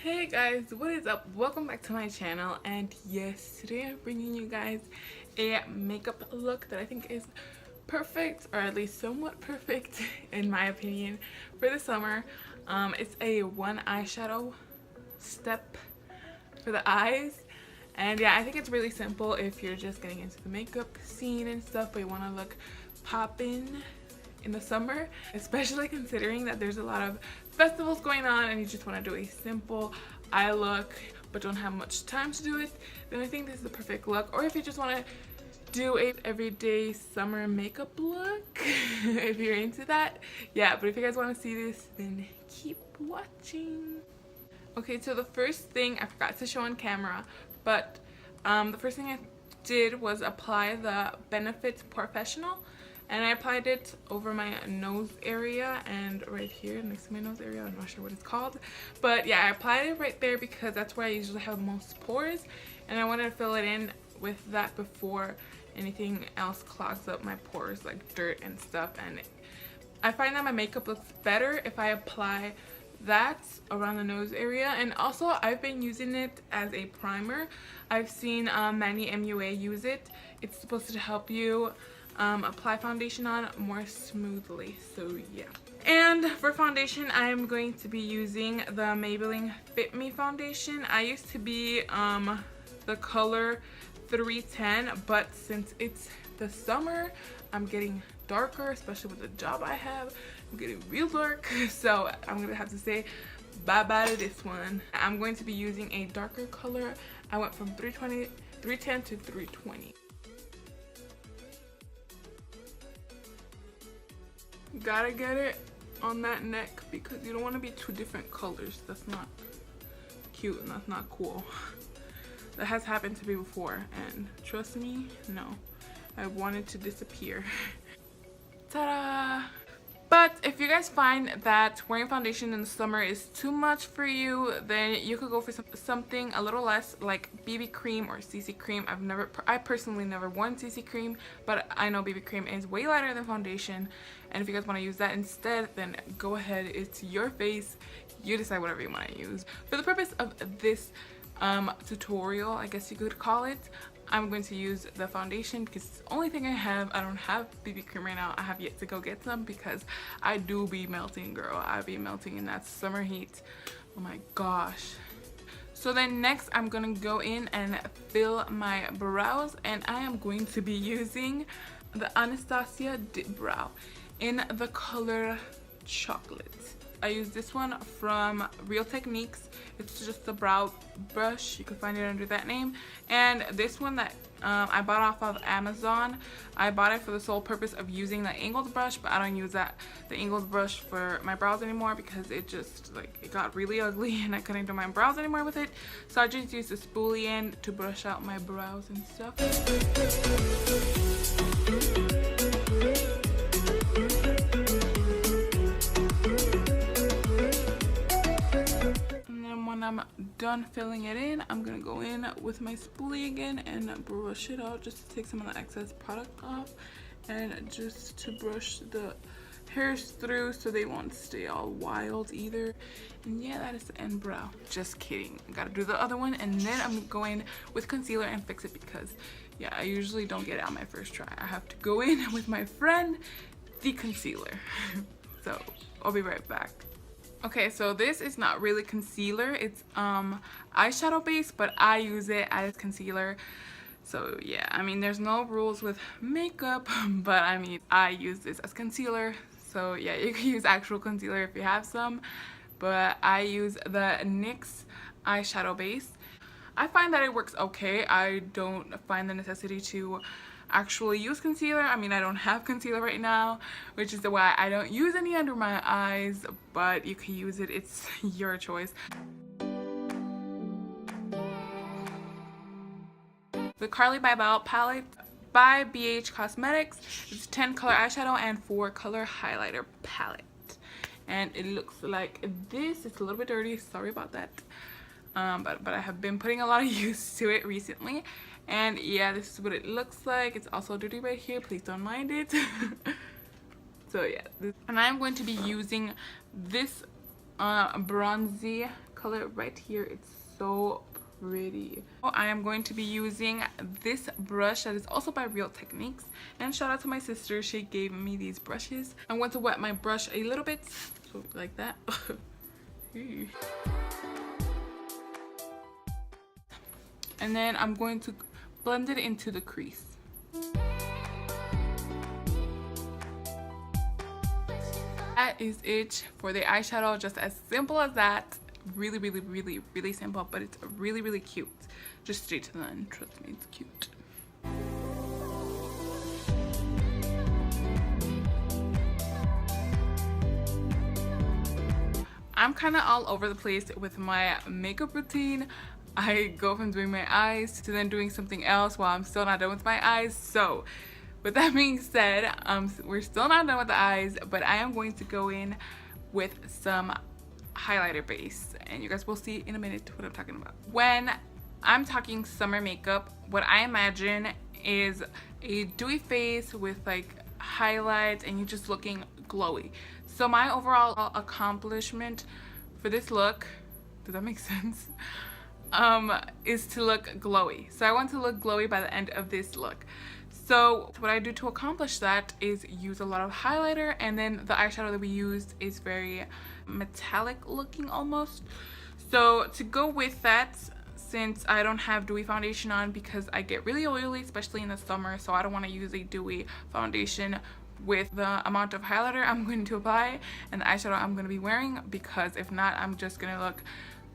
Hey guys, what is up? Welcome back to my channel, and yes, today I'm bringing you guys a makeup look that I think is perfect, or at least somewhat perfect in my opinion, for the summer. It's a one eyeshadow step for the eyes, and yeah, I think it's really simple if you're just getting into the makeup scene and stuff, but you want to look poppin' in the summer, especially considering that there's a lot of festivals going on and you just want to do a simple eye look but don't have much time to do it. Then I think this is the perfect look. Or if you just want to do a everyday summer makeup look if you're into that, yeah. But if you guys want to see this, then keep watching. Okay, so the first thing I forgot to show on camera, but the first thing I did was apply the Benefit Professional, and I applied it over my nose area and right here next to my nose area. I'm not sure what it's called, but yeah, I applied it right there because that's where I usually have most pores, and I wanted to fill it in with that before anything else clogs up my pores like dirt and stuff. And I find that my makeup looks better if I apply that around the nose area. And also I've been using it as a primer. I've seen Manny MUA use it. It's supposed to help you apply foundation on more smoothly, so yeah. And for foundation, I'm going to be using the Maybelline Fit Me foundation. I used to be the color 310, but since it's the summer, I'm getting darker, especially with the job I have. I'm getting real dark, so I'm gonna have to say bye-bye to this one. I'm going to be using a darker color. I went from 310 to 320. You gotta get it on that neck because you don't want to be two different colors. That's not cute and that's not cool. That has happened to me before, and trust me, no. I wanted to disappear. Ta-da! But if you guys find that wearing foundation in the summer is too much for you, then you could go for something a little less, like BB cream or CC cream. I personally never worn CC cream, but I know BB cream is way lighter than foundation. And if you guys want to use that instead, then go ahead. It's your face. You decide whatever you want to use. For the purpose of this tutorial, I guess you could call it, I'm going to use the foundation because it's the only thing I have. I don't have BB cream right now. I have yet to go get some because I do be melting, girl. I be melting in that summer heat. Oh my gosh. So then next I'm gonna go in and fill my brows, and I am going to be using the Anastasia Dip Brow in the color Chocolate. I use this one from Real Techniques. It's just a brow brush. You can find it under that name. And this one that I bought off of Amazon, I bought it for the sole purpose of using the angled brush, but I don't use the angled brush for my brows anymore because it just it got really ugly and I couldn't do my brows anymore with it. So I just use the spoolie end to brush out my brows and stuff. When I'm done filling it in, I'm gonna go in with my spoolie again and brush it out just to take some of the excess product off, and just to brush the hairs through so they won't stay all wild either. And yeah, that is the end brow. Just kidding, I gotta do the other one, and then I'm going with concealer and fix it because yeah, I usually don't get it on my first try. I have to go in with my friend, the concealer. So I'll be right back. Okay, so this is not really concealer, it's eyeshadow base, but I use it as concealer. So yeah, I mean, there's no rules with makeup, but I mean, I use this as concealer. So yeah, you can use actual concealer if you have some, but I use the NYX eyeshadow base. I find that it works okay. I don't find the necessity to actually use concealer. I mean, I don't have concealer right now, which is why I don't use any under my eyes, but you can use it. It's your choice. The Carly by Belle palette by BH Cosmetics. It's 10 color eyeshadow and 4 color highlighter palette, and it looks like this. It's a little bit dirty, sorry about that, but I have been putting a lot of use to it recently. And yeah, this is what it looks like. It's also dirty right here, please don't mind it. So yeah, and I'm going to be using this bronzy color right here. It's so pretty. I am going to be using this brush that is also by Real Techniques, and shout out to my sister, she gave me these brushes. I'm going to wet my brush a little bit, so like that. And then I'm going to blend it into the crease. That is it for the eyeshadow, just as simple as that. Really simple, but it's really cute. Just straight to the end, trust me, it's cute. I'm kind of all over the place with my makeup routine. I go from doing my eyes to then doing something else while I'm still not done with my eyes. So with that being said, we're still not done with the eyes, but I am going to go in with some highlighter base, and you guys will see in a minute what I'm talking about. When I'm talking summer makeup, what I imagine is a dewy face with like highlights and you just looking glowy. So my overall accomplishment for this look, does that make sense? Is to look glowy. So I want to look glowy by the end of this look. So what I do to accomplish that is use a lot of highlighter, and then the eyeshadow that we used is very metallic looking almost. So to go with that, since I don't have dewy foundation on because I get really oily, especially in the summer, so I don't want to use a dewy foundation with the amount of highlighter I'm going to apply and the eyeshadow I'm going to be wearing, because if not, I'm just going to look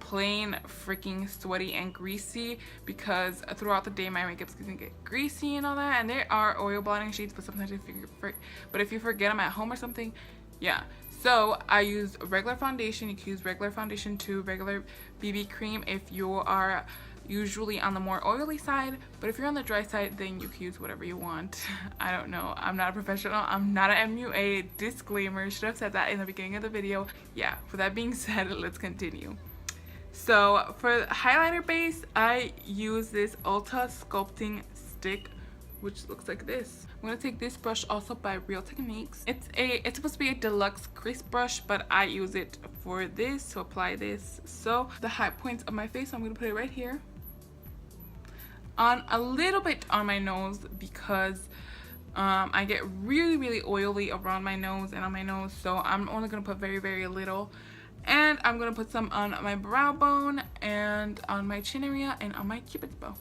plain freaking sweaty and greasy, because throughout the day my makeup's gonna get greasy and all that. And there are oil blotting sheets, but sometimes if you forget them at home or something, yeah. So I use regular foundation. You can use regular foundation to regular BB cream if you are usually on the more oily side, but if you're on the dry side, then you can use whatever you want. I don't know, I'm not a professional, I'm not an MUA, disclaimer, should have said that in the beginning of the video. Yeah, with that being said, let's continue. So for highlighter base, I use this Ulta sculpting stick, which looks like this. I'm gonna take this brush, also by Real Techniques. It's supposed to be a deluxe crease brush, but I use it for this to apply this. So the high points of my face, I'm gonna put it right here, on a little bit on my nose, because I get really oily around my nose and on my nose. So I'm only gonna put very little. And I'm going to put some on my brow bone and on my chin area and on my cupid's bow.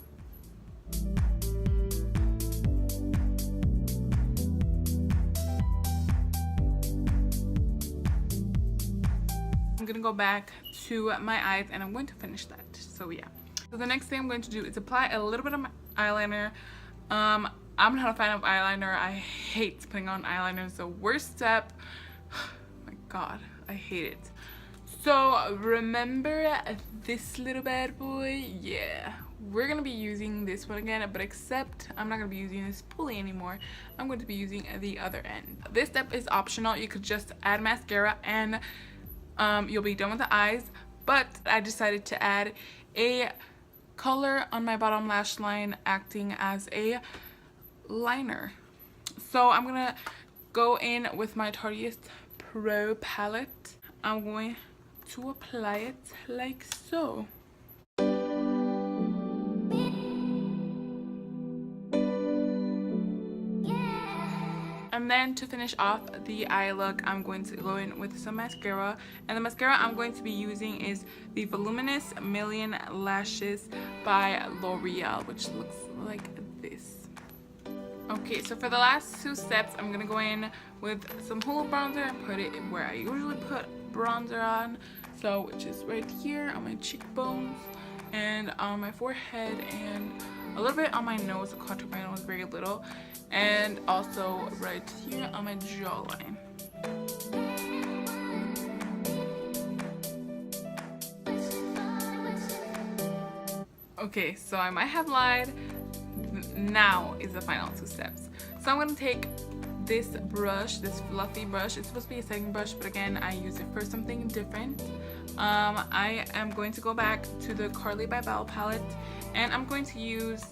I'm going to go back to my eyes and I'm going to finish that. So yeah. So the next thing I'm going to do is apply a little bit of my eyeliner. I'm not a fan of eyeliner. I hate putting on eyeliner. It's the worst step. Oh my god, I hate it. So remember this little bad boy? Yeah, we're gonna be using this one again, but except I'm not gonna be using this pulley anymore. I'm going to be using the other end. This step is optional. You could just add mascara and you'll be done with the eyes, but I decided to add a color on my bottom lash line, acting as a liner. So I'm gonna go in with my Tarteist Pro palette. I'm going to apply it like so. And then to finish off the eye look, I'm going to go in with some mascara, and the mascara I'm going to be using is the Voluminous Million Lashes by L'Oreal, which looks like this. Okay, so for the last two steps, I'm gonna go in with some Hoola bronzer and put it where I usually put bronzer on, so which is right here on my cheekbones and on my forehead and a little bit on my nose, the contour of my nose, very little, and also right here on my jawline. Okay, so I might have lied. Now is the final two steps. So I'm gonna take this brush, this fluffy brush. It's supposed to be a setting brush, but again, I use it for something different. I am going to go back to the Carly by Belle palette, and I'm going to use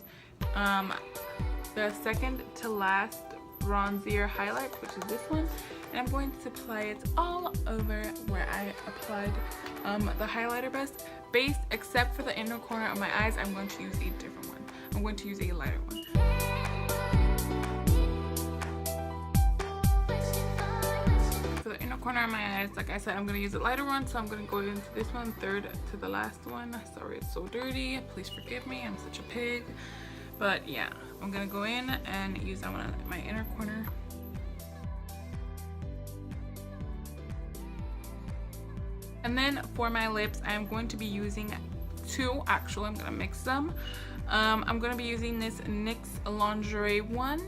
the second to last bronzier highlight, which is this one, and I'm going to apply it all over where I applied the highlighter base, except for the inner corner of my eyes. I'm going to use a different one. I'm going to use a lighter one. For the inner corner of my eyes, like I said, I'm going to use a lighter one, so I'm going to go into this one, third to the last one. Sorry, it's so dirty. Please forgive me. I'm such a pig. But yeah, I'm going to go in and use that one on my inner corner. And then for my lips, I'm going to be using two. Actually, I'm going to mix them. I'm going to be using this NYX Lingerie one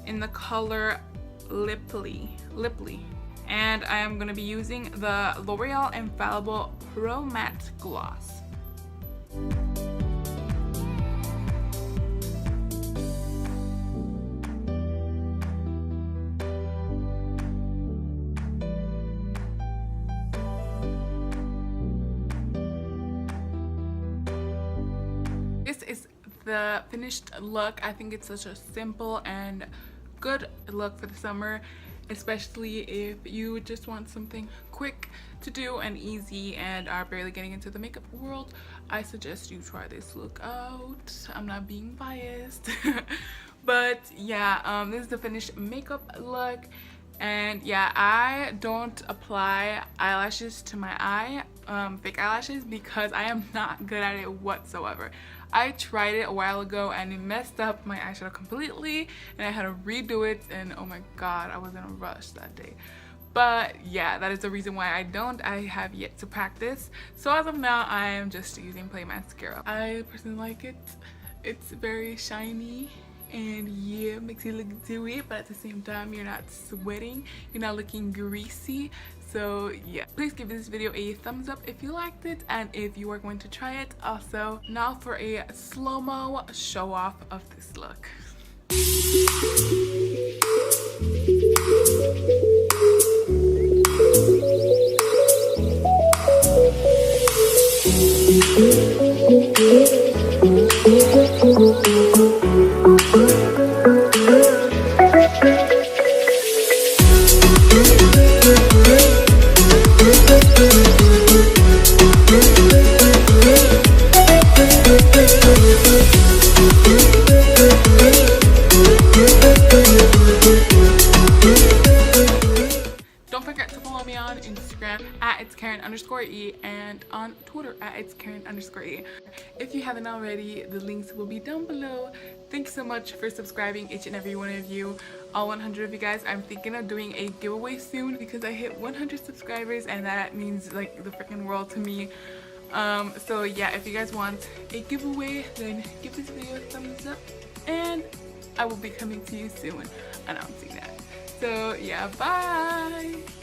in the color Liply. And I am going to be using the L'Oreal Infallible Pro Matte Gloss. This is the finished look. I think it's such a simple and good look for the summer, especially if you just want something quick to do and easy and are barely getting into the makeup world. I suggest you try this look out. I'm not being biased. But yeah, this is the finished makeup look. And yeah, I don't apply eyelashes to my eye, fake eyelashes, because I am not good at it whatsoever. I tried it a while ago and it messed up my eyeshadow completely, and I had to redo it, and oh my god, I was in a rush that day. But yeah, that is the reason why I don't. I have yet to practice. So as of now, I am just using plain mascara. I personally like it. It's very shiny. And yeah, makes you look dewy, but at the same time you're not sweating, you're not looking greasy. So yeah, please give this video a thumbs up if you liked it and if you are going to try it. Also, now for a slow-mo show off of this look. Don't forget to follow me on Instagram at @itskaren_e and on Twitter at @itskaren_e. If you haven't already, the links will be down below. Thank you so much for subscribing, each and every one of you, all 100 of you guys. I'm thinking of doing a giveaway soon because I hit 100 subscribers and that means like the freaking world to me. So yeah, if you guys want a giveaway, then give this video a thumbs up and I will be coming to you soon announcing that. So yeah, bye!